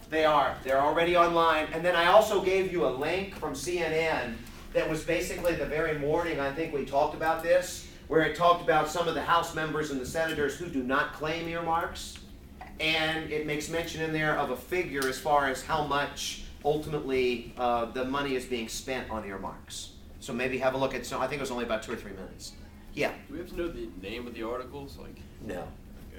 They are. They're already online. And then I also gave you a link from CNN that was basically the very morning, I think we talked about this, where it talked about some of the House members and the senators who do not claim earmarks. And it makes mention in there of a figure as far as how much ultimately the money is being spent on earmarks. So maybe have a look at, so I think it was only about 2 or 3 minutes. Yeah? Do we have to know the name of the articles? No.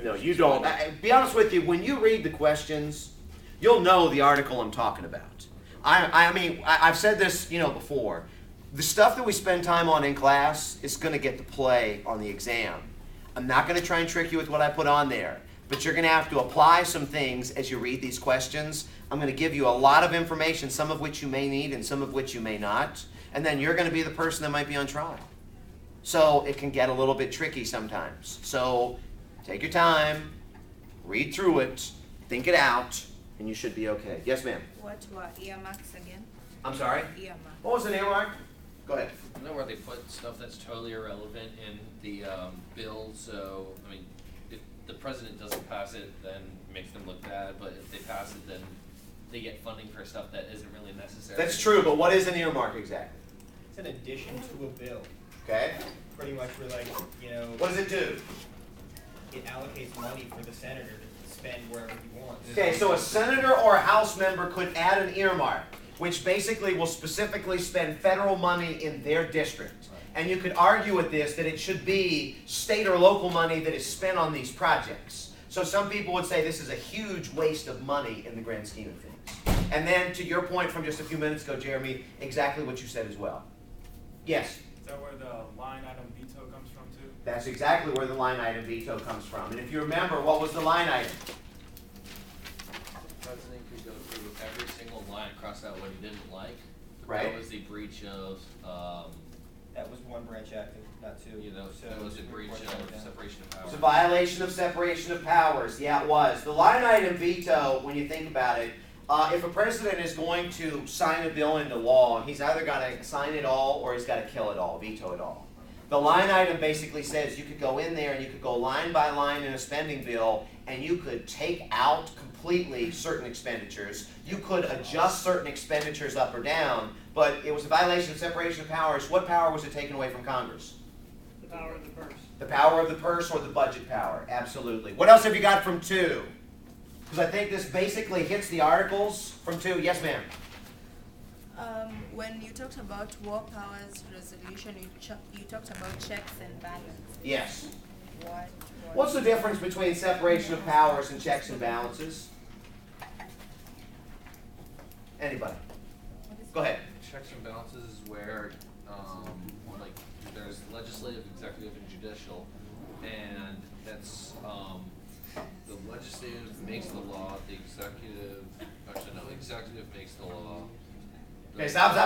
No, you don't. Be honest with you, when you read the questions, you'll know the article I'm talking about. I mean, I've said this, before. The stuff that we spend time on in class is going to get to play on the exam. I'm not going to try and trick you with what I put on there, but you're going to have to apply some things as you read these questions. I'm going to give you a lot of information, some of which you may need and some of which you may not, and then you're going to be the person that might be on trial. So it can get a little bit tricky sometimes. So take your time, read through it, think it out, and you should be okay. Yes, ma'am? What were earmarks again? I'm sorry? Earmark. What was an earmark? Go ahead. I know where they put stuff that's totally irrelevant in the bill, so, I mean, if the president doesn't pass it, then it makes them look bad, but if they pass it, then they get funding for stuff that isn't really necessary. That's true, but what is an earmark exactly? It's an addition to a bill. Okay. Pretty much we're like, What does it do? it allocates money for the senator to spend wherever he wants. Okay, so a senator or a House member could add an earmark, which basically will specifically spend federal money in their district. And you could argue with this that it should be state or local money that is spent on these projects. So some people would say this is a huge waste of money in the grand scheme of things. And then to your point from just a few minutes ago, Jeremy, exactly what you said as well. Yes? Is that where the line item veto comes from too? That's exactly where the line item veto comes from. And if you remember, what was the line item? The president could go through every single line, cross out what he didn't like. Right. That was the breach of, That was one branch act, not two. So that was a breach Supreme Court of separation of It powers. was a violation of separation of powers. Yeah, it was. The line item veto, when you think about it, if a president is going to sign a bill into law, he's either got to sign it all or he's got to kill it all, veto it all. The line item basically says you could go in there and you could go line by line in a spending bill and you could take out completely certain expenditures. You could adjust certain expenditures up or down, but it was a violation of separation of powers. What power was it taken away from Congress? The power of the purse. The power of the purse or the budget power? Absolutely. What else have you got from 2? Because I think this basically hits the articles from 2. Yes, ma'am. When you talked about war powers resolution, you talked about checks and balances. Yes. What's What's the difference between separation of powers and checks and balances? Anybody? Go ahead. Checks and balances is where, like, there's legislative, executive, and judicial, and that's, the legislative makes the law, the executive, actually, no, executive makes the law. Okay, stop.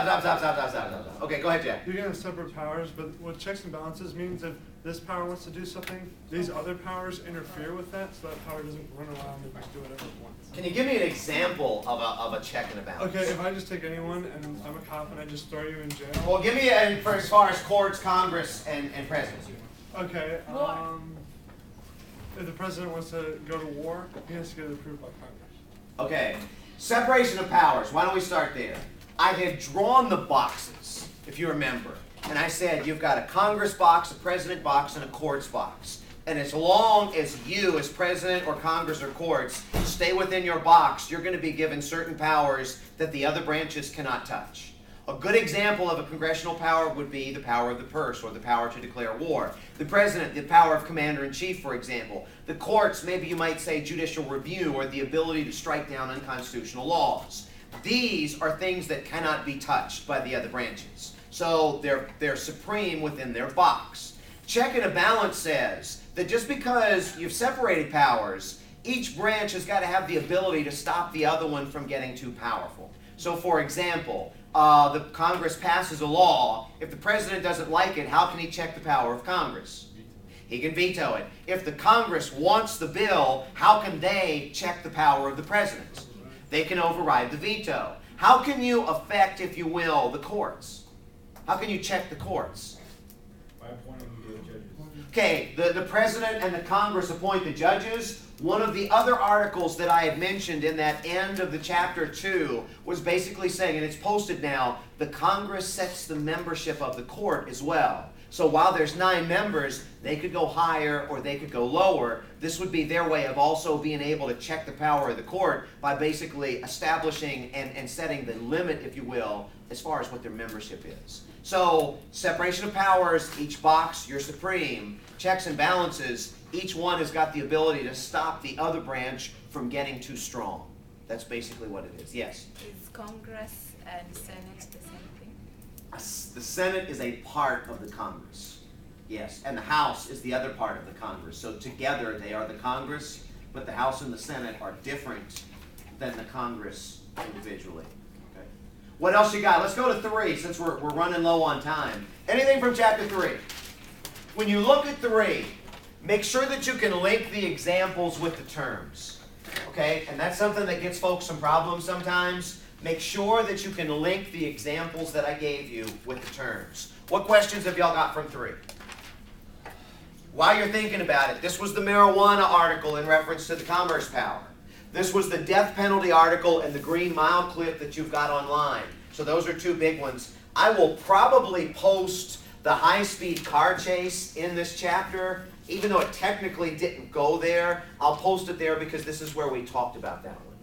Okay, go ahead, Jack. You can have separate powers, but what checks and balances means if this power wants to do something, these other powers interfere with that, so that power doesn't run around and just do whatever it wants. Can you give me an example of a check and a balance? Okay, if I just take anyone and I'm a cop and I just throw you in jail. Well, give me for as far as courts, Congress, and presidents. Okay, if the president wants to go to war, he has to get it approved by Congress. Okay, separation of powers. Why don't we start there? I had drawn the boxes, if you remember, and I said you've got a Congress box, a president box, and a courts box. And as long as you, as president or Congress or courts, stay within your box, you're going to be given certain powers that the other branches cannot touch. A good example of a congressional power would be the power of the purse or the power to declare war. The president, the power of commander-in-chief, for example. The courts, maybe you might say judicial review or the ability to strike down unconstitutional laws. These are things that cannot be touched by the other branches. So they're supreme within their box. Check and a balance says that just because you've separated powers, each branch has got to have the ability to stop the other one from getting too powerful. So for example, the Congress passes a law. If the president doesn't like it, how can he check the power of Congress? He can veto it. If the Congress wants the bill, how can they check the power of the president? They can override the veto. How can you affect, if you will, the courts? How can you check the courts? By appointing the judges. Okay, the president and the Congress appoint the judges. One of the other articles that I had mentioned in that end of the chapter 2 was basically saying, and it's posted now, the Congress sets the membership of the court as well. So while there's 9 members, they could go higher or they could go lower. This would be their way of also being able to check the power of the court by basically establishing and setting the limit, if you will, as far as what their membership is. So separation of powers, each box, you're supreme. Checks and balances, each one has got the ability to stop the other branch from getting too strong. That's basically what it is. Yes? Is Congress and Senate the same thing? The Senate is a part of the Congress. Yes, and the House is the other part of the Congress. So together they are the Congress, but the House and the Senate are different than the Congress individually. Okay. What else you got? Let's go to 3 since we're running low on time. Anything from chapter 3? When you look at 3, make sure that you can link the examples with the terms. Okay? And that's something that gets folks some problems sometimes. Make sure that you can link the examples that I gave you with the terms. What questions have y'all got from 3? While you're thinking about it, this was the marijuana article in reference to the commerce power. This was the death penalty article and the Green Mile clip that you've got online. So those are 2 big ones. I will probably post the high-speed car chase in this chapter. Even though it technically didn't go there, I'll post it there because this is where we talked about that one.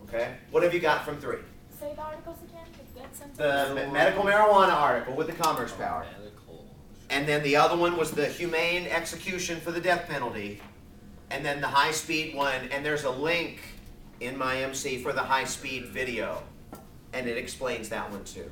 Okay? What have you got from 3? Say the articles again, that sentence. The medical marijuana article with the commerce power. Medical. And then the other one was the humane execution for the death penalty. And then the high-speed one, and there's a link in my MC for the high-speed video. And it explains that one too.